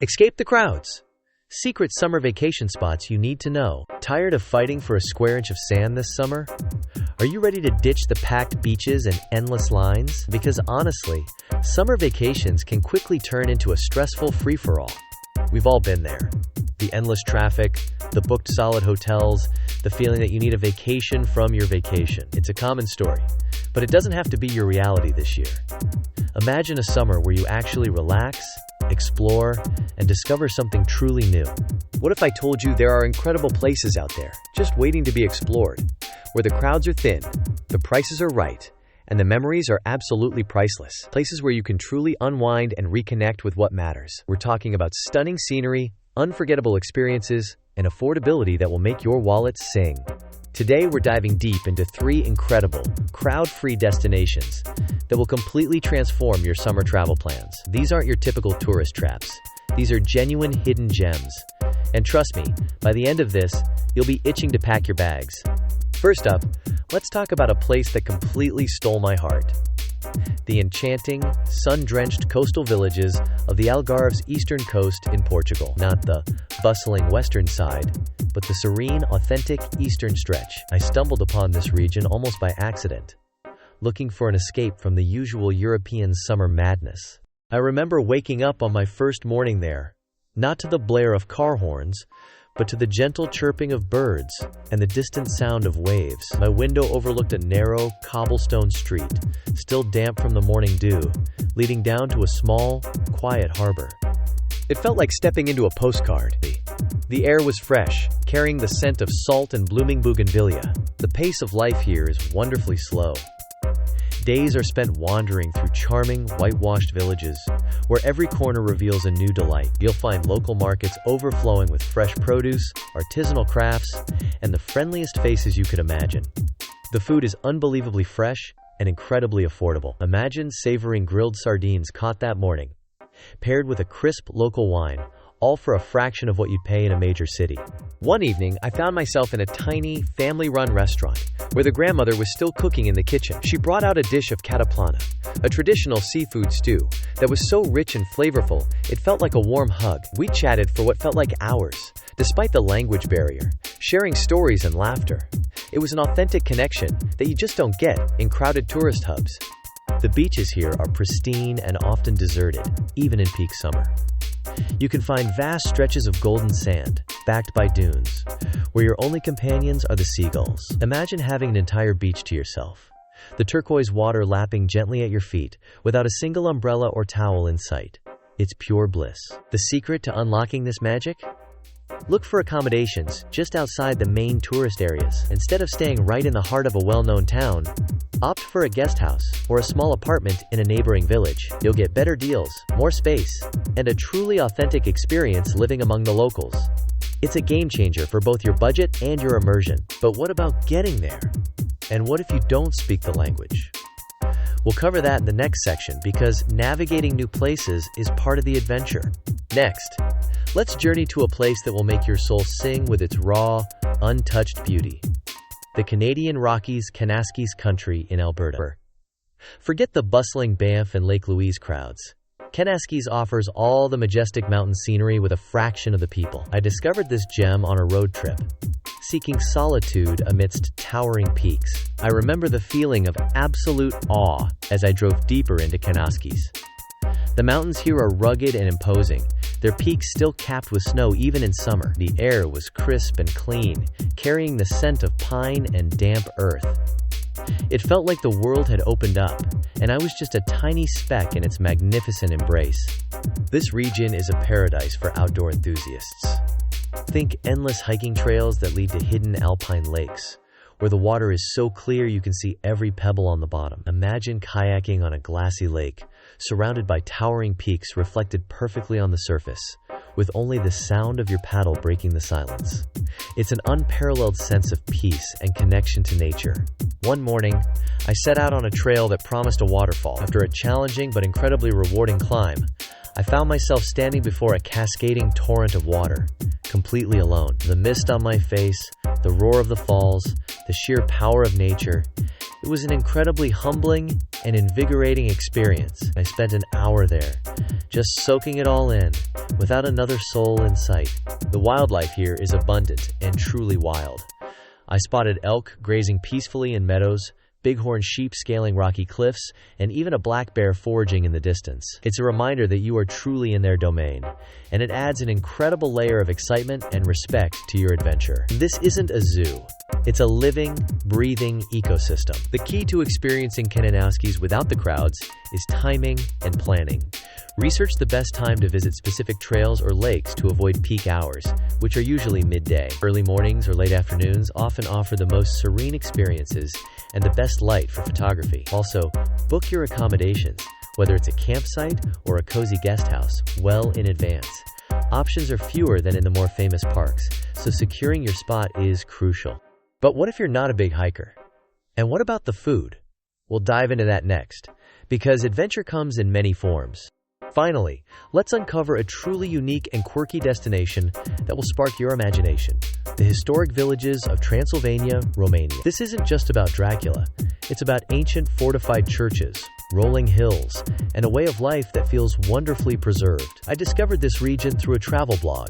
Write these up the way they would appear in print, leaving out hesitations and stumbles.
Escape the crowds. Secret summer vacation spots you need to know. Tired of fighting for a square inch of sand this summer? Are you ready to ditch the packed beaches and endless lines? Because honestly, summer vacations can quickly turn into a stressful free-for-all. We've all been there. The endless traffic, the booked solid hotels, the feeling that you need a vacation from your vacation. It's a common story, but it doesn't have to be your reality this year. Imagine a summer where you actually relax, explore, and discover something truly new. What if I told you there are incredible places out there, just waiting to be explored, where the crowds are thin, the prices are right, and the memories are absolutely priceless. Places where you can truly unwind and reconnect with what matters. We're talking about stunning scenery, unforgettable experiences, and affordability that will make your wallet sing. Today, we're diving deep into 3 incredible, crowd-free destinations that will completely transform your summer travel plans. These aren't your typical tourist traps. These are genuine hidden gems. And trust me, by the end of this, you'll be itching to pack your bags. First up, let's talk about a place that completely stole my heart. The enchanting, sun-drenched coastal villages of the Algarve's eastern coast in Portugal. Not the bustling western side, but the serene, authentic eastern stretch. I stumbled upon this region almost by accident, looking for an escape from the usual European summer madness. I remember waking up on my first morning there, not to the blare of car horns, but to the gentle chirping of birds and the distant sound of waves. My window overlooked a narrow, cobblestone street, still damp from the morning dew, leading down to a small, quiet harbor. It felt like stepping into a postcard. The air was fresh, carrying the scent of salt and blooming bougainvillea. The pace of life here is wonderfully slow. Days are spent wandering through charming, whitewashed villages, where every corner reveals a new delight. You'll find local markets overflowing with fresh produce, artisanal crafts, and the friendliest faces you could imagine. The food is unbelievably fresh and incredibly affordable. Imagine savoring grilled sardines caught that morning, paired with a crisp local wine, all for a fraction of what you'd pay in a major city. One evening, I found myself in a tiny, family-run restaurant where the grandmother was still cooking in the kitchen. She brought out a dish of cataplana, a traditional seafood stew that was so rich and flavorful, it felt like a warm hug. We chatted for what felt like hours, despite the language barrier, sharing stories and laughter. It was an authentic connection that you just don't get in crowded tourist hubs. The beaches here are pristine and often deserted, even in peak summer. You can find vast stretches of golden sand, backed by dunes, where your only companions are the seagulls. Imagine having an entire beach to yourself, the turquoise water lapping gently at your feet, without a single umbrella or towel in sight. It's pure bliss. The secret to unlocking this magic? Look for accommodations just outside the main tourist areas. Instead of staying right in the heart of a well-known town, opt for a guest house or a small apartment in a neighboring village. You'll get better deals, more space, and a truly authentic experience living among the locals. It's a game changer for both your budget and your immersion. But what about getting there? And what if you don't speak the language? We'll cover that in the next section because navigating new places is part of the adventure. Next, let's journey to a place that will make your soul sing with its raw, untouched beauty. The Canadian Rockies Kanaskis country in Alberta. Forget the bustling Banff and Lake Louise crowds. Kanaskis offers all the majestic mountain scenery with a fraction of the people. I discovered this gem on a road trip, seeking solitude amidst towering peaks. I remember the feeling of absolute awe as I drove deeper into Kanaskis. The mountains here are rugged and imposing, their peaks still capped with snow even in summer. The air was crisp and clean, carrying the scent of pine and damp earth. It felt like the world had opened up, and I was just a tiny speck in its magnificent embrace. This region is a paradise for outdoor enthusiasts. Think endless hiking trails that lead to hidden alpine lakes, where the water is so clear you can see every pebble on the bottom. Imagine kayaking on a glassy lake, surrounded by towering peaks reflected perfectly on the surface, with only the sound of your paddle breaking the silence. It's an unparalleled sense of peace and connection to nature. One morning, I set out on a trail that promised a waterfall. After a challenging but incredibly rewarding climb, I found myself standing before a cascading torrent of water, completely alone. The mist on my face, the roar of the falls, the sheer power of nature. It was an incredibly humbling and invigorating experience. I spent an hour there, just soaking it all in, without another soul in sight. The wildlife here is abundant and truly wild. I spotted elk grazing peacefully in meadows, bighorn sheep scaling rocky cliffs, and even a black bear foraging in the distance. It's a reminder that you are truly in their domain, and it adds an incredible layer of excitement and respect to your adventure. This isn't a zoo. It's a living, breathing ecosystem. The key to experiencing Kananaskis without the crowds is timing and planning. Research the best time to visit specific trails or lakes to avoid peak hours, which are usually midday. Early mornings or late afternoons often offer the most serene experiences and the best light for photography. Also, book your accommodations, whether it's a campsite or a cozy guest house, well in advance. Options are fewer than in the more famous parks, so securing your spot is crucial. But what if you're not a big hiker? And what about the food? We'll dive into that next, because adventure comes in many forms. Finally, let's uncover a truly unique and quirky destination that will spark your imagination: the historic villages of Transylvania, Romania. This isn't just about Dracula. It's about ancient fortified churches, rolling hills, and a way of life that feels wonderfully preserved. I discovered this region through a travel blog,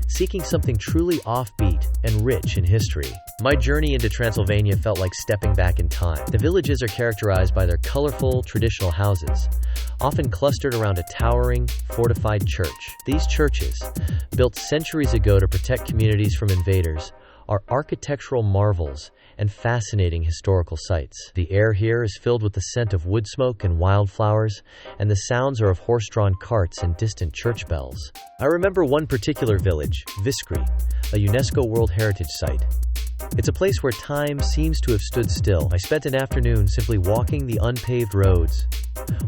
seeking something truly offbeat and rich in history. My journey into Transylvania felt like stepping back in time. The villages are characterized by their colorful, traditional houses, often clustered around a towering, fortified church. These churches, built centuries ago to protect communities from invaders, are architectural marvels and fascinating historical sites. The air here is filled with the scent of wood smoke and wildflowers, and the sounds are of horse-drawn carts and distant church bells. I remember one particular village, Viskri, a UNESCO World Heritage Site. It's a place where time seems to have stood still. I spent an afternoon simply walking the unpaved roads,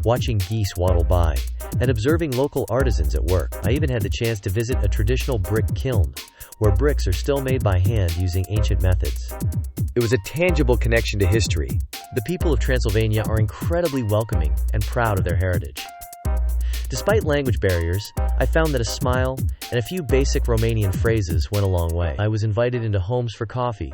watching geese waddle by, and observing local artisans at work. I even had the chance to visit a traditional brick kiln, where bricks are still made by hand using ancient methods. It was a tangible connection to history. The people of Transylvania are incredibly welcoming and proud of their heritage. Despite language barriers, I found that a smile and a few basic Romanian phrases went a long way. I was invited into homes for coffee,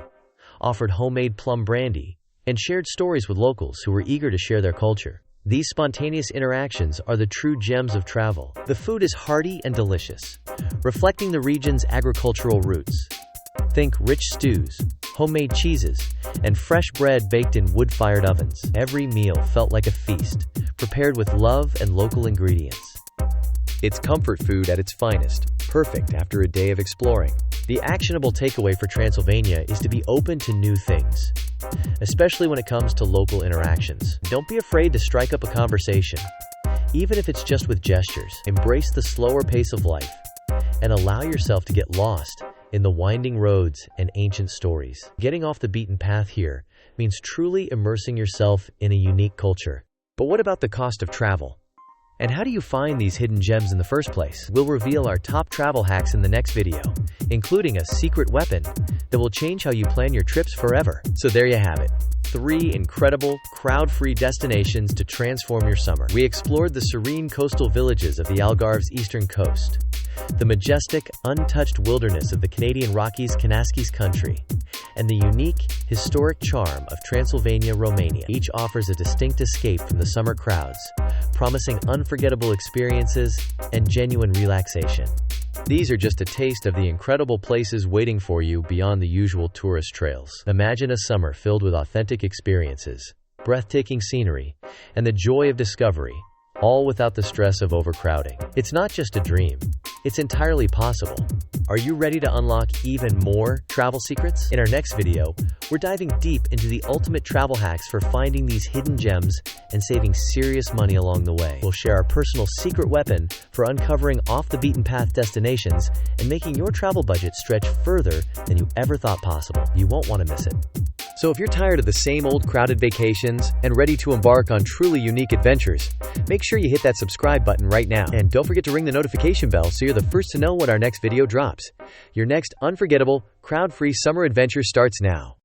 offered homemade plum brandy, and shared stories with locals who were eager to share their culture. These spontaneous interactions are the true gems of travel. The food is hearty and delicious, reflecting the region's agricultural roots. Think rich stews, homemade cheeses, and fresh bread baked in wood-fired ovens. Every meal felt like a feast, prepared with love and local ingredients. It's comfort food at its finest, perfect after a day of exploring. The actionable takeaway for Transylvania is to be open to new things, especially when it comes to local interactions. Don't be afraid to strike up a conversation, even if it's just with gestures. Embrace the slower pace of life and allow yourself to get lost in the winding roads and ancient stories. Getting off the beaten path here means truly immersing yourself in a unique culture. But what about the cost of travel? And how do you find these hidden gems in the first place? We'll reveal our top travel hacks in the next video, including a secret weapon that will change how you plan your trips forever. So there you have it. 3 incredible, crowd-free destinations to transform your summer. We explored the serene coastal villages of the Algarve's eastern coast, the majestic, untouched wilderness of the Canadian Rockies' Kanaskis country, and the unique, historic charm of Transylvania, Romania. Each offers a distinct escape from the summer crowds, promising unforgettable experiences and genuine relaxation. These are just a taste of the incredible places waiting for you beyond the usual tourist trails. Imagine a summer filled with authentic experiences, breathtaking scenery, and the joy of discovery, all without the stress of overcrowding. It's not just a dream, it's entirely possible. Are you ready to unlock even more travel secrets? In our next video, we're diving deep into the ultimate travel hacks for finding these hidden gems and saving serious money along the way. We'll share our personal secret weapon for uncovering off-the-beaten-path destinations and making your travel budget stretch further than you ever thought possible. You won't want to miss it. So if you're tired of the same old crowded vacations and ready to embark on truly unique adventures, make sure you hit that subscribe button right now. And don't forget to ring the notification bell so you're the first to know when our next video drops. Your next unforgettable, crowd-free summer adventure starts now.